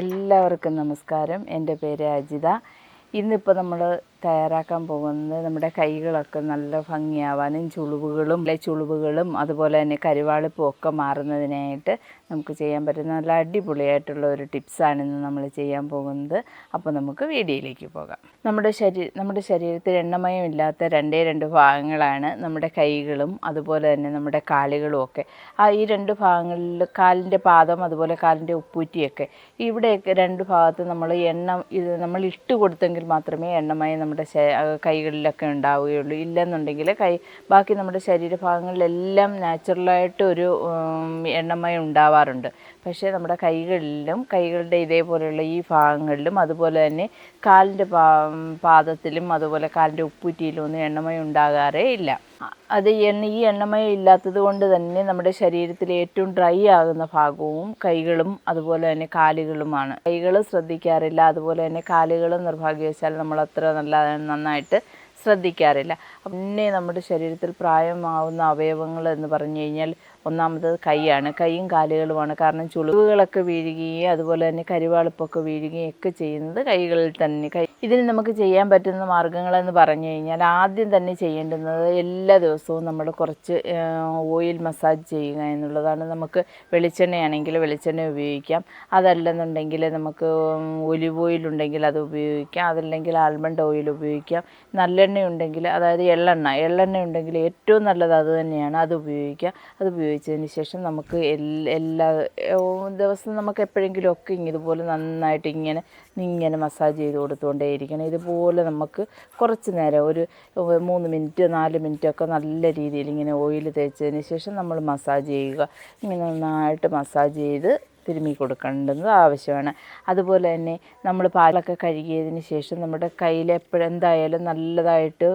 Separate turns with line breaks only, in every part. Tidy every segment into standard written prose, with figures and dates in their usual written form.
എല്ലാവർക്കും നമസ്കാരം. എൻ്റെ പേര് അജിത. ഇന്നിപ്പോൾ നമ്മൾ തയ്യാറാക്കാൻ പോകുന്നത് നമ്മുടെ കൈകളൊക്കെ നല്ല ഭംഗിയാവാനും ചുളിവുകളും അതുപോലെ തന്നെ കരുവാളിപ്പും ഒക്കെ മാറുന്നതിനായിട്ട് നമുക്ക് ചെയ്യാൻ പറ്റുന്ന നല്ല അടിപൊളിയായിട്ടുള്ള ഒരു ടിപ്സാണ് ഇന്ന് നമ്മൾ ചെയ്യാൻ പോകുന്നത്. അപ്പോൾ നമുക്ക് വീഡിയോയിലേക്ക് പോകാം. നമ്മുടെ ശരീരത്തിൽ എണ്ണമയം ഇല്ലാത്ത രണ്ട് ഭാഗങ്ങളാണ് നമ്മുടെ കൈകളും അതുപോലെ തന്നെ നമ്മുടെ കാലുകളും ഒക്കെ. ഈ രണ്ട് ഭാഗങ്ങളിൽ കാലിൻ്റെ പാദം അതുപോലെ കാലിൻ്റെ ഉപ്പൂറ്റിയൊക്കെ ഇവിടെയൊക്കെ രണ്ട് ഭാഗത്ത് നമ്മൾ നമ്മൾ ഇട്ട് കൊടുത്തെങ്കിൽ മാത്രമേ എണ്ണമയം നമ്മുടെ കൈകളിലൊക്കെ ഉണ്ടാവുകയുള്ളൂ. ഇല്ലെന്നുണ്ടെങ്കിൽ ബാക്കി നമ്മുടെ ശരീരഭാഗങ്ങളിലെല്ലാം നാച്ചുറലായിട്ട് ഒരു എണ്ണമയം ഉണ്ടാവാറുണ്ട്. പക്ഷേ നമ്മുടെ കൈകളുടെ ഇതേപോലെയുള്ള ഈ ഭാഗങ്ങളിലും അതുപോലെ തന്നെ കാലിൻ്റെ പാദത്തിലും അതുപോലെ കാലിൻ്റെ ഉപ്പൂറ്റിയിലും ഒന്നും എണ്ണമയം ഉണ്ടാകാറേ ഇല്ല. ഈ എണ്ണമയം ഇല്ലാത്തത് കൊണ്ട് തന്നെ നമ്മുടെ ശരീരത്തിലെ ഏറ്റവും ഡ്രൈ ആകുന്ന ഭാഗവും കൈകളും അതുപോലെ തന്നെ കാലുകളുമാണ്. കൈകൾ ശ്രദ്ധിക്കാറില്ല, അതുപോലെ തന്നെ കാലുകളും നിർഭാഗ്യവശാൽ നമ്മൾ അത്ര നന്നായിട്ട് ശ്രദ്ധിക്കാറില്ല. പിന്നെ നമ്മുടെ ശരീരത്തിൽ പ്രായമാവുന്ന അവയവങ്ങൾ എന്ന് പറഞ്ഞു കഴിഞ്ഞാൽ ഒന്നാമത് കൈയും കാലുകളുമാണ്. കാരണം ചുളിവുകളൊക്കെ വീഴുകയും അതുപോലെ തന്നെ കരുവാളിപ്പൊക്കെ വീഴുകയും ഒക്കെ ചെയ്യുന്നത് കൈകളിൽ തന്നെ. ഇതിന് നമുക്ക് ചെയ്യാൻ പറ്റുന്ന മാർഗ്ഗങ്ങളെന്ന് പറഞ്ഞു കഴിഞ്ഞാൽ ആദ്യം തന്നെ ചെയ്യേണ്ടുന്നത് എല്ലാ ദിവസവും നമ്മൾ കുറച്ച് ഓയിൽ മസാജ് ചെയ്യുക എന്നുള്ളതാണ്. നമുക്ക് വെളിച്ചെണ്ണയാണെങ്കിൽ വെളിച്ചെണ്ണ ഉപയോഗിക്കാം, അതല്ലെന്നുണ്ടെങ്കിൽ നമുക്ക് ഒലിവ് ഓയിൽ ഉണ്ടെങ്കിൽ അത് ഉപയോഗിക്കാം, അതല്ലെങ്കിൽ ആൽമണ്ട് ഓയിൽ ഉപയോഗിക്കാം. നല്ലെണ്ണ ഉണ്ടെങ്കിൽ, അതായത് എള്ളെണ്ണ ഉണ്ടെങ്കിൽ ഏറ്റവും നല്ലത് അത് തന്നെയാണ്, അത് ഉപയോഗിക്കാം. അത് ഉപയോഗിച്ചതിന് ശേഷം നമുക്ക് എല്ലാ ദിവസവും നമുക്ക് എപ്പോഴെങ്കിലും ഒക്കെ ഇതുപോലെ നന്നായിട്ട് ഇങ്ങനെ മസാജ് ചെയ്ത് കൊടുത്തുകൊണ്ടേയിരിക്കണം. ഇതുപോലെ നമുക്ക് കുറച്ച് നേരം ഒരു 3 മിനിറ്റ് 4 മിനിറ്റൊക്കെ നല്ല രീതിയിൽ ഇങ്ങനെ ഓയിൽ തേച്ചതിന് ശേഷം നമ്മൾ മസാജ് ചെയ്യുക. ഇങ്ങനെ നന്നായിട്ട് മസാജ് ചെയ്ത് തിരുമ്മി കൊടുക്കേണ്ടത് ആവശ്യമാണ്. അതുപോലെ തന്നെ നമ്മൾ പാലൊക്കെ കഴുകിയതിന് ശേഷം നമ്മുടെ കയ്യിൽ എന്തായാലും നല്ലതായിട്ട്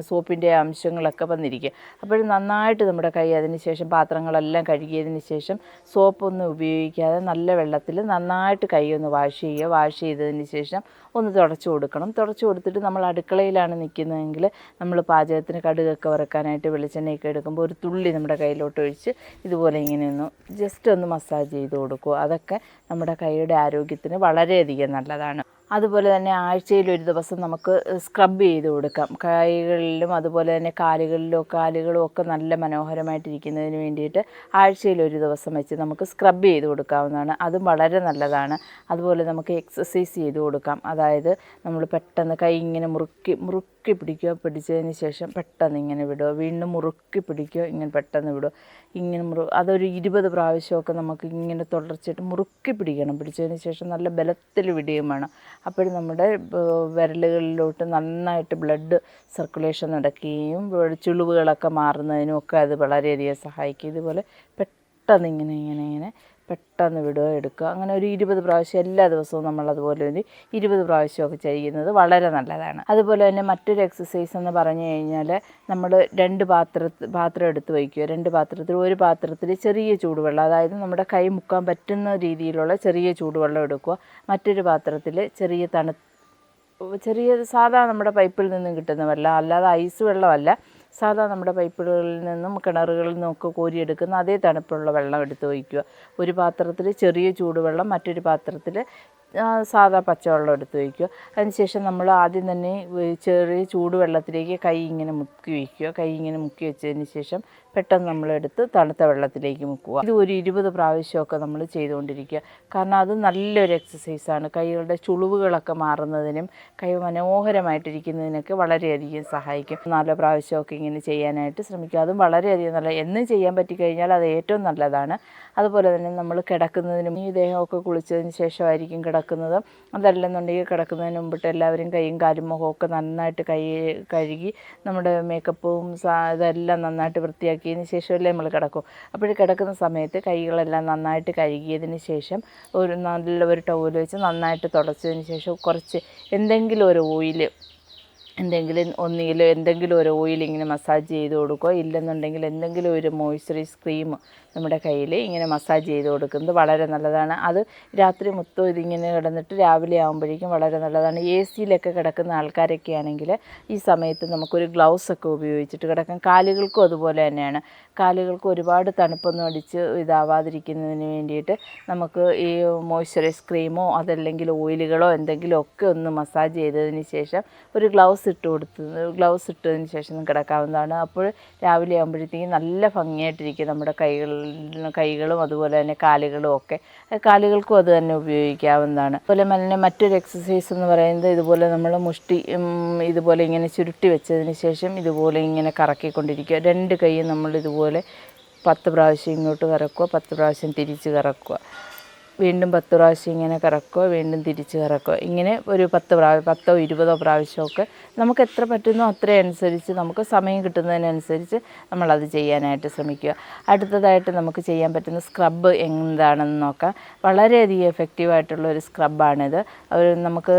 സോപ്പിൻ്റെ അംശങ്ങളൊക്കെ വന്നിരിക്കുക. അപ്പോൾ നന്നായിട്ട് നമ്മുടെ കൈ അതിന് ശേഷം പാത്രങ്ങളെല്ലാം കഴുകിയതിന് ശേഷം സോപ്പൊന്നും ഉപയോഗിക്കാതെ നല്ല വെള്ളത്തിൽ നന്നായിട്ട് കൈ ഒന്ന് വാഷ് ചെയ്തതിന് ശേഷം ഒന്ന് തുടച്ചു കൊടുക്കണം. തുടച്ചു കൊടുത്തിട്ട് നമ്മൾ അടുക്കളയിലാണ് നിൽക്കുന്നതെങ്കിൽ നമ്മൾ പാചകത്തിന് കടുകൊക്കെ വറുക്കാനായിട്ട് വെളിച്ചെണ്ണയൊക്കെ എടുക്കുമ്പോൾ ഒരു തുള്ളി നമ്മുടെ കയ്യിലോട്ട് ഒഴിച്ച് ഇതുപോലെ ഇങ്ങനെയൊന്ന് ജസ്റ്റ് ഒന്ന് മസാജ് ചെയ്ത് കൊടുക്കുക. അതൊക്കെ നമ്മുടെ കൈയുടെ ആരോഗ്യത്തിന് വളരെയധികം നല്ലതാണ്. അതുപോലെ തന്നെ ആഴ്ചയിൽ ഒരു ദിവസം നമുക്ക് സ്ക്രബ് ചെയ്ത് കൊടുക്കാം. കൈകളിലും അതുപോലെ തന്നെ കാലുകളും ഒക്കെ നല്ല മനോഹരമായിട്ടിരിക്കുന്നതിന് വേണ്ടിയിട്ട് ആഴ്ചയിൽ ഒരു ദിവസം വെച്ച് നമുക്ക് സ്ക്രബ് ചെയ്ത് കൊടുക്കാവുന്നതാണ്. അതും വളരെ നല്ലതാണ്. അതുപോലെ നമുക്ക് എക്സസൈസ് ചെയ്ത് കൊടുക്കാം. അതായത് നമ്മൾ പെട്ടെന്ന് കൈ ഇങ്ങനെ മുറുക്കി പിടിക്കുക, പിടിച്ചതിന് ശേഷം പെട്ടെന്ന് ഇങ്ങനെ വിടുക, വീണ്ടും മുറുക്കി പിടിക്കുക, ഇങ്ങനെ പെട്ടെന്ന് വിടുക, അതൊരു 20 പ്രാവശ്യമൊക്കെ നമുക്ക് ഇങ്ങനെ തുടർച്ചയായിട്ട് മുറുക്കി പിടിക്കണം. പിടിച്ചതിന് ശേഷം നല്ല ബലത്തിൽ വിടുകയും വേണം. അപ്പോഴും നമ്മുടെ വിരലുകളിലോട്ട് നന്നായിട്ട് ബ്ലഡ് സർക്കുലേഷൻ നടക്കുകയും ചുളിവുകളൊക്കെ മാറുന്നതിനും ഒക്കെ അത് വളരെയധികം സഹായിക്കും. ഇതുപോലെ പെട്ടെന്ന് ഇങ്ങനെ പെട്ടെന്ന് വിടുക, എടുക്കുക. അങ്ങനെ ഒരു 20 പ്രാവശ്യം എല്ലാ ദിവസവും നമ്മളതുപോലെ ഒരു 20 പ്രാവശ്യമൊക്കെ ചെയ്യുന്നത് വളരെ നല്ലതാണ്. അതുപോലെ തന്നെ മറ്റൊരു എക്സസൈസ് എന്ന് പറഞ്ഞു കഴിഞ്ഞാൽ നമ്മൾ 2 പാത്രം എടുത്ത് വയ്ക്കുക. 2 പാത്രത്തിൽ ഒരു പാത്രത്തിൽ ചെറിയ ചൂടുവെള്ളം, അതായത് നമ്മുടെ കൈ മുക്കാൻ പറ്റുന്ന രീതിയിലുള്ള ചെറിയ ചൂടുവെള്ളം എടുക്കുക. മറ്റൊരു പാത്രത്തിൽ ചെറിയ സാധാ നമ്മുടെ പൈപ്പിൽ നിന്നും കിട്ടുന്ന വെള്ളം, അല്ലാതെ ഐസ് വെള്ളമല്ല, സാധാ നമ്മുടെ പൈപ്പുകളിൽ നിന്നും കിണറുകളിൽ നിന്നൊക്കെ കോരിയെടുക്കുന്ന അതേ തണുപ്പുള്ള വെള്ളം എടുത്ത് വയ്ക്കുക. ഒരു പാത്രത്തിൽ ചെറിയ ചൂടുവെള്ളം, മറ്റൊരു പാത്രത്തിൽ സാധാ പച്ചവെള്ളം എടുത്ത് വയ്ക്കുക. അതിനുശേഷം നമ്മൾ ആദ്യം തന്നെ ചെറിയ ചൂടുവെള്ളത്തിലേക്ക് കൈ ഇങ്ങനെ മുക്കി വയ്ക്കുക. കൈ ഇങ്ങനെ മുക്കി വെച്ചതിന് ശേഷം പെട്ടെന്ന് നമ്മളെടുത്ത് തണുത്ത വെള്ളത്തിലേക്ക് മുക്കുക. ഇത് ഒരു 20 പ്രാവശ്യമൊക്കെ നമ്മൾ ചെയ്തുകൊണ്ടിരിക്കുക. കാരണം അത് നല്ലൊരു എക്സസൈസാണ്. കൈകളുടെ ചുളിവുകളൊക്കെ മാറുന്നതിനും കൈ മനോഹരമായിട്ടിരിക്കുന്നതിനൊക്കെ വളരെയധികം സഹായിക്കും. 4 പ്രാവശ്യമൊക്കെ ഇങ്ങനെ ചെയ്യാനായിട്ട് ശ്രമിക്കുക. അതും വളരെയധികം എന്നും ചെയ്യാൻ പറ്റിക്കഴിഞ്ഞാൽ അത് ഏറ്റവും നല്ലതാണ്. അതുപോലെ തന്നെ നമ്മൾ കിടക്കുന്നതിനും ഈ ദേഹമൊക്കെ കുളിച്ചതിന് ശേഷമായിരിക്കും കിടക്കുന്നത്. അതല്ലെന്നുണ്ടെങ്കിൽ കിടക്കുന്നതിന് മുമ്പിട്ട് എല്ലാവരും കൈയും കാലും മുഖമൊക്കെ നന്നായിട്ട് കഴുകി നമ്മുടെ മേക്കപ്പും ഇതെല്ലാം നന്നായിട്ട് വൃത്തിയാക്കിയതിന് ശേഷമല്ലേ നമ്മൾ കിടക്കും. അപ്പോൾ കിടക്കുന്ന സമയത്ത് കൈകളെല്ലാം നന്നായിട്ട് കഴുകിയതിന് ശേഷം ഒരു ടവൽ വെച്ച് നന്നായിട്ട് തുടച്ചതിന് ശേഷം കുറച്ച് എന്തെങ്കിലും ഒരു ഓയിൽ ഇങ്ങനെ മസാജ് ചെയ്ത് കൊടുക്കുക. ഇല്ലെന്നുണ്ടെങ്കിൽ എന്തെങ്കിലും ഒരു മോയ്സ്ചറൈസ് ക്രീം നമ്മുടെ കയ്യിൽ ഇങ്ങനെ മസാജ് ചെയ്ത് കൊടുക്കുന്നത് വളരെ നല്ലതാണ്. അത് രാത്രി മൊത്തം ഇതിങ്ങനെ കിടന്നിട്ട് രാവിലെ ആകുമ്പോഴേക്കും വളരെ നല്ലതാണ്. എ സിയിലൊക്കെ കിടക്കുന്ന ആൾക്കാരൊക്കെ ആണെങ്കിൽ ഈ സമയത്ത് നമുക്കൊരു ഗ്ലൗസൊക്കെ ഉപയോഗിച്ചിട്ട് കിടക്കാം. കാലുകൾക്കും അതുപോലെ തന്നെയാണ്. കാലുകൾക്ക് ഒരുപാട് തണുപ്പൊന്നും അടിച്ച് ഇതാവാതിരിക്കുന്നതിന് വേണ്ടിയിട്ട് നമുക്ക് ഈ മോയ്സ്ചറൈസ് ക്രീമോ അതല്ലെങ്കിൽ ഓയിലുകളോ എന്തെങ്കിലുമൊക്കെ ഒന്ന് മസാജ് ചെയ്തതിന് ശേഷം ഒരു ഗ്ലൗസ് ഇട്ടതിന് ശേഷം കിടക്കാവുന്നതാണ്. അപ്പോൾ രാവിലെ ആകുമ്പോഴത്തേക്കും നല്ല ഭംഗിയായിട്ടിരിക്കും നമ്മുടെ കൈകളും അതുപോലെ തന്നെ കാലുകളും ഒക്കെ. കാലുകൾക്കും അത് തന്നെ ഉപയോഗിക്കാവുന്നതാണ്. അതുപോലെ തന്നെ മറ്റൊരു എക്സസൈസ് എന്ന് പറയുന്നത് ഇതുപോലെ നമ്മൾ മുഷ്ടി ഇതുപോലെ ഇങ്ങനെ ചുരുട്ടി വെച്ചതിന് ശേഷം ഇതുപോലെ ഇങ്ങനെ കറക്കിക്കൊണ്ടിരിക്കുക. 2 കൈയും നമ്മൾ ഇതുപോലെ 10 പ്രാവശ്യം ഇങ്ങോട്ട് കറക്കുക, 10 പ്രാവശ്യം തിരിച്ച് കറക്കുക, വീണ്ടും 10 പ്രാവശ്യം ഇങ്ങനെ കറക്കുക, വീണ്ടും തിരിച്ച് കറക്കുക. ഇങ്ങനെ ഒരു 10 20 പ്രാവശ്യമൊക്കെ നമുക്ക് എത്ര പറ്റുന്നോ അത്രയനുസരിച്ച് നമുക്ക് സമയം കിട്ടുന്നതിനനുസരിച്ച് നമ്മളത് ചെയ്യാനായിട്ട് ശ്രമിക്കുക. അടുത്തതായിട്ട് നമുക്ക് ചെയ്യാൻ പറ്റുന്ന സ്ക്രബ് എന്താണെന്ന് നോക്കാം. വളരെയധികം എഫക്റ്റീവായിട്ടുള്ള ഒരു സ്ക്രബാണിത്. നമുക്ക്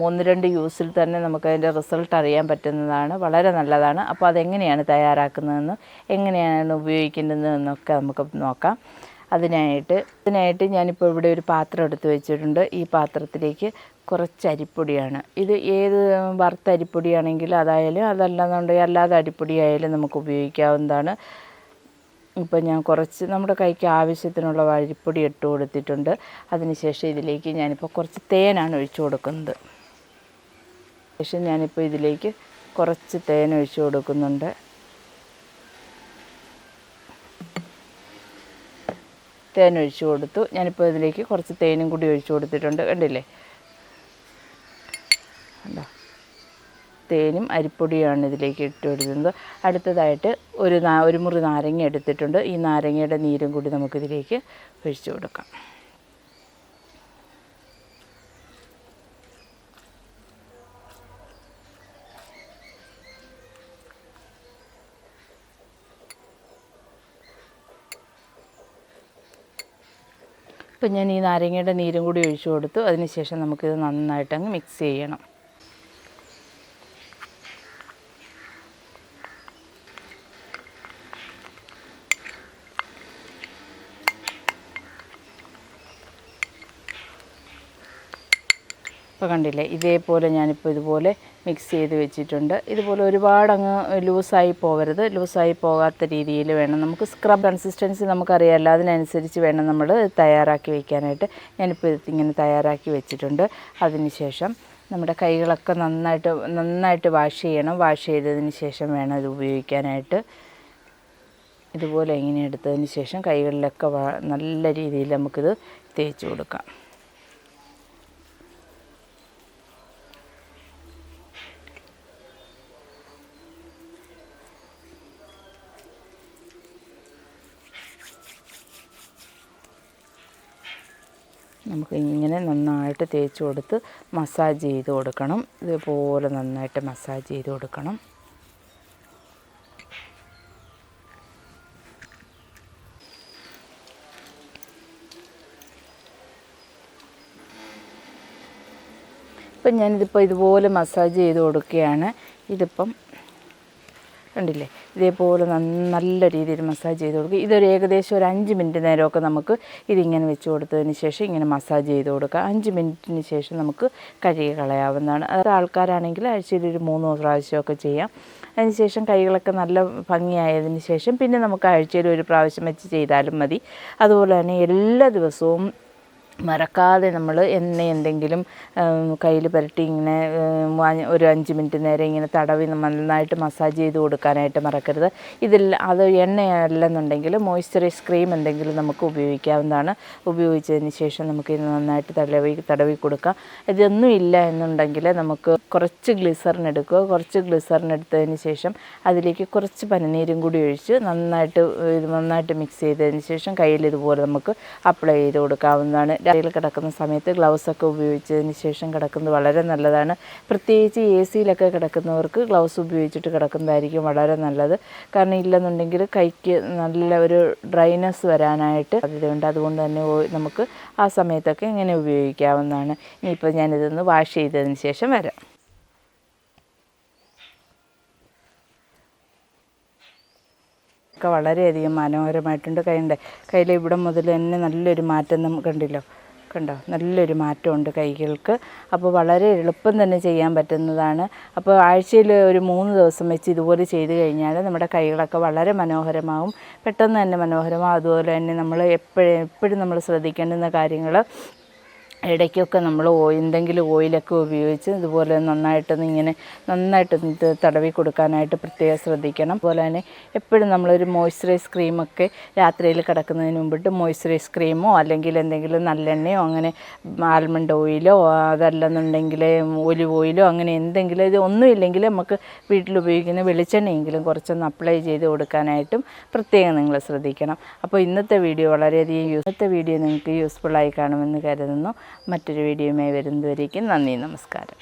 1-2 യൂസിൽ തന്നെ നമുക്കതിൻ്റെ റിസൾട്ട് അറിയാൻ പറ്റുന്നതാണ്. വളരെ നല്ലതാണ്. അപ്പോൾ അതെങ്ങനെയാണ് തയ്യാറാക്കുന്നതെന്നും എങ്ങനെയാണ് ഉപയോഗിക്കേണ്ടതെന്നൊക്കെ നമുക്ക് നോക്കാം. അതിനായിട്ട് ഞാനിപ്പോൾ ഇവിടെ ഒരു പാത്രം എടുത്ത് വെച്ചിട്ടുണ്ട്. ഈ പാത്രത്തിലേക്ക് കുറച്ച് അരിപ്പൊടിയാണ്. ഇത് ഏത് വറുത്ത അരിപ്പൊടിയാണെങ്കിലും അതായാലും അതല്ലാന്നുണ്ടെങ്കിൽ അല്ലാതെ അരിപ്പൊടിയായാലും നമുക്ക് ഉപയോഗിക്കാവുന്നതാണ്. ഇപ്പോൾ ഞാൻ കുറച്ച് നമ്മുടെ കൈക്ക് ആവശ്യത്തിനുള്ള അരിപ്പൊടി ഇട്ട് കൊടുത്തിട്ടുണ്ട്. അതിനുശേഷം ഇതിലേക്ക് ഞാനിപ്പോൾ കുറച്ച് തേനാണ് ഒഴിച്ചു കൊടുക്കുന്നത്. ശേഷം ഞാനിപ്പോൾ ഇതിലേക്ക് കുറച്ച് തേൻ ഒഴിച്ചു കൊടുക്കുന്നുണ്ട്. തേൻ ഒഴിച്ചു കൊടുത്തു. ഞാനിപ്പോൾ ഇതിലേക്ക് കുറച്ച് തേനും കൂടി ഒഴിച്ചു കൊടുത്തിട്ടുണ്ട്. കണ്ടില്ലേ, കണ്ടോ, തേനും അരിപ്പൊടിയാണ് ഇതിലേക്ക് ഇട്ട് കൊടുക്കുന്നത്. അടുത്തതായിട്ട് ഒരു മുറി നാരങ്ങ എടുത്തിട്ടുണ്ട്. ഈ നാരങ്ങയുടെ നീരും കൂടി നമുക്കിതിലേക്ക് ഒഴിച്ചു കൊടുക്കാം. ഇപ്പം ഞാൻ ഈ നാരങ്ങയുടെ നീരും കൂടി ഒഴിച്ചു കൊടുത്തു. അതിനുശേഷം നമുക്കിത് നന്നായിട്ടങ്ങ് മിക്സ് ചെയ്യണം. ഇപ്പോൾ കണ്ടില്ലേ, ഇതേപോലെ ഞാനിപ്പോൾ ഇതുപോലെ മിക്സ് ചെയ്ത് വെച്ചിട്ടുണ്ട്. ഇതുപോലെ ഒരുപാടങ്ങ് ലൂസായി പോകാത്ത രീതിയിൽ വേണം നമുക്ക്. സ്ക്രബ് കൺസിസ്റ്റൻസി നമുക്കറിയാമല്ലോ, അതിനനുസരിച്ച് വേണം നമ്മൾ തയ്യാറാക്കി വയ്ക്കാനായിട്ട്. ഞാനിപ്പോൾ ഇങ്ങനെ തയ്യാറാക്കി വെച്ചിട്ടുണ്ട്. അതിനുശേഷം നമ്മുടെ കൈകളൊക്കെ നന്നായിട്ട് വാഷ് ചെയ്യണം. വാഷ് ചെയ്തതിന് ശേഷം വേണം ഇത് ഉപയോഗിക്കാനായിട്ട്. ഇതുപോലെ ഇങ്ങനെ എടുത്തതിന് ശേഷം കൈകളിലൊക്കെ നല്ല രീതിയിൽ നമുക്കിത് തേച്ച് കൊടുക്കാം. നമുക്ക് ഇങ്ങനെ നന്നായിട്ട് തേച്ച് കൊടുത്ത് മസാജ് ചെയ്ത് കൊടുക്കണം. ഇതുപോലെ നന്നായിട്ട് മസാജ് ചെയ്ത് കൊടുക്കണം. ഇപ്പം ഞാനിതിപ്പോൾ ഇതുപോലെ മസാജ് ചെയ്ത് കൊടുക്കുകയാണ്. ഇതിപ്പം കണ്ടില്ലേ, ഇതേപോലെ നല്ല രീതിയിൽ മസാജ് ചെയ്ത് കൊടുക്കുക. ഇതൊരു ഏകദേശം ഒരു 5 മിനിറ്റ് നേരമൊക്കെ നമുക്ക് ഇതിങ്ങനെ വെച്ച് കൊടുത്തതിന് ശേഷം ഇങ്ങനെ മസാജ് ചെയ്ത് കൊടുക്കുക. 5 മിനിറ്റിന് ശേഷം നമുക്ക് കഴുകി കളയാവുന്നതാണ്. അത് ആൾക്കാരാണെങ്കിൽ ആഴ്ചയിൽ ഒരു 3 പ്രാവശ്യമൊക്കെ ചെയ്യാം. അതിനുശേഷം കൈകളൊക്കെ നല്ല ഭംഗിയായതിന് ശേഷം പിന്നെ നമുക്ക് ആഴ്ചയിൽ ഒരു പ്രാവശ്യം വെച്ച് ചെയ്താലും മതി. അതുപോലെ തന്നെ എല്ലാ ദിവസവും മറക്കാതെ നമ്മൾ എന്തെങ്കിലും കയ്യിൽ പുരട്ടി ഇങ്ങനെ ഒരു 5 മിനിറ്റ് നേരം ഇങ്ങനെ തടവി നന്നായിട്ട് മസാജ് ചെയ്ത് കൊടുക്കാനായിട്ട് മറക്കരുത്. അത് എണ്ണയല്ലെന്നുണ്ടെങ്കിൽ മോയ്സ്ചറൈസ് ക്രീം എന്തെങ്കിലും നമുക്ക് ഉപയോഗിക്കാവുന്നതാണ്. ഉപയോഗിച്ചതിന് ശേഷം നമുക്കിത് നന്നായിട്ട് തടവി കൊടുക്കാം. ഇതൊന്നും ഇല്ല എന്നുണ്ടെങ്കിൽ നമുക്ക് കുറച്ച് ഗ്ലിസറിൻ എടുക്കുക. കുറച്ച് ഗ്ലിസറിൻ എടുത്തതിന് ശേഷം അതിലേക്ക് കുറച്ച് പനിനീരും കൂടി ഒഴിച്ച് നന്നായിട്ട് മിക്സ് ചെയ്തതിന് ശേഷം കയ്യിൽ ഇതുപോലെ നമുക്ക് അപ്ലൈ ചെയ്ത് കൊടുക്കാവുന്നതാണ്. രാത്രിയിൽ കിടക്കുന്ന സമയത്ത് ഗ്ലൗസൊക്കെ ഉപയോഗിച്ചതിന് ശേഷം കിടക്കുന്നത് വളരെ നല്ലതാണ്. പ്രത്യേകിച്ച് AC-യിലൊക്കെ കിടക്കുന്നവർക്ക് ഗ്ലൗസ് ഉപയോഗിച്ചിട്ട് കിടക്കുന്നതായിരിക്കും വളരെ നല്ലത്. കാരണം ഇല്ലെന്നുണ്ടെങ്കിൽ കൈക്ക് നല്ല ഒരു ഡ്രൈനെസ് വരാനായിട്ട് സാധ്യതയുണ്ട്. അതുകൊണ്ട് തന്നെ നമുക്ക് ആ സമയത്തൊക്കെ ഇങ്ങനെ ഉപയോഗിക്കാവുന്നതാണ്. ഇനിയിപ്പോൾ ഞാനിതൊന്ന് വാഷ് ചെയ്തതിന് ശേഷം വരാം. കൈകളൊക്കെ വളരെയധികം മനോഹരമായിട്ടുണ്ട്. കയ്യിൽ ഇവിടെ മുതൽ തന്നെ നല്ലൊരു മാറ്റം നമുക്ക് കണ്ടോ നല്ലൊരു മാറ്റമുണ്ട് കൈകൾക്ക്. അപ്പോൾ വളരെ എളുപ്പം തന്നെ ചെയ്യാൻ പറ്റുന്നതാണ്. അപ്പോൾ ആഴ്ചയിൽ ഒരു 3 ദിവസം വെച്ച് ഇതുപോലെ ചെയ്ത് കഴിഞ്ഞാൽ നമ്മുടെ കൈകളൊക്കെ വളരെ മനോഹരമാവും, പെട്ടെന്ന് തന്നെ മനോഹരമാവും. അതുപോലെ തന്നെ നമ്മൾ എപ്പോഴും നമ്മൾ ശ്രദ്ധിക്കേണ്ടുന്ന കാര്യങ്ങൾ, ഇടയ്ക്കൊക്കെ നമ്മൾ എന്തെങ്കിലും ഓയിലൊക്കെ ഉപയോഗിച്ച് ഇതുപോലെ നന്നായിട്ട് തടവി കൊടുക്കാനായിട്ട് പ്രത്യേകം ശ്രദ്ധിക്കണം. അതുപോലെ തന്നെ എപ്പോഴും നമ്മളൊരു മോയ്സ്ചറൈസ് ക്രീമൊക്കെ രാത്രിയിൽ കിടക്കുന്നതിന് മുമ്പിട്ട് മോയ്സ്ചറൈസ് ക്രീമോ അല്ലെങ്കിൽ എന്തെങ്കിലും നല്ലെണ്ണയോ അങ്ങനെ ആൽമണ്ട് ഓയിലോ അതല്ലെന്നുണ്ടെങ്കിൽ ഒലിവ് ഓയിലോ അങ്ങനെ എന്തെങ്കിലും, ഇത് ഒന്നുമില്ലെങ്കിൽ നമുക്ക് വീട്ടിൽ ഉപയോഗിക്കുന്ന വെളിച്ചെണ്ണയെങ്കിലും കുറച്ചൊന്ന് അപ്ലൈ ചെയ്ത് കൊടുക്കാനായിട്ടും പ്രത്യേകം നിങ്ങൾ ശ്രദ്ധിക്കണം. അപ്പോൾ ഇന്നത്തെ വീഡിയോ നിങ്ങൾക്ക് യൂസ്ഫുള്ളായി കാണുമെന്ന് കരുതുന്നു. മറ്റൊരു വീഡിയോയുമായി വരുന്നതുവരേക്കും നന്ദി, നമസ്കാരം.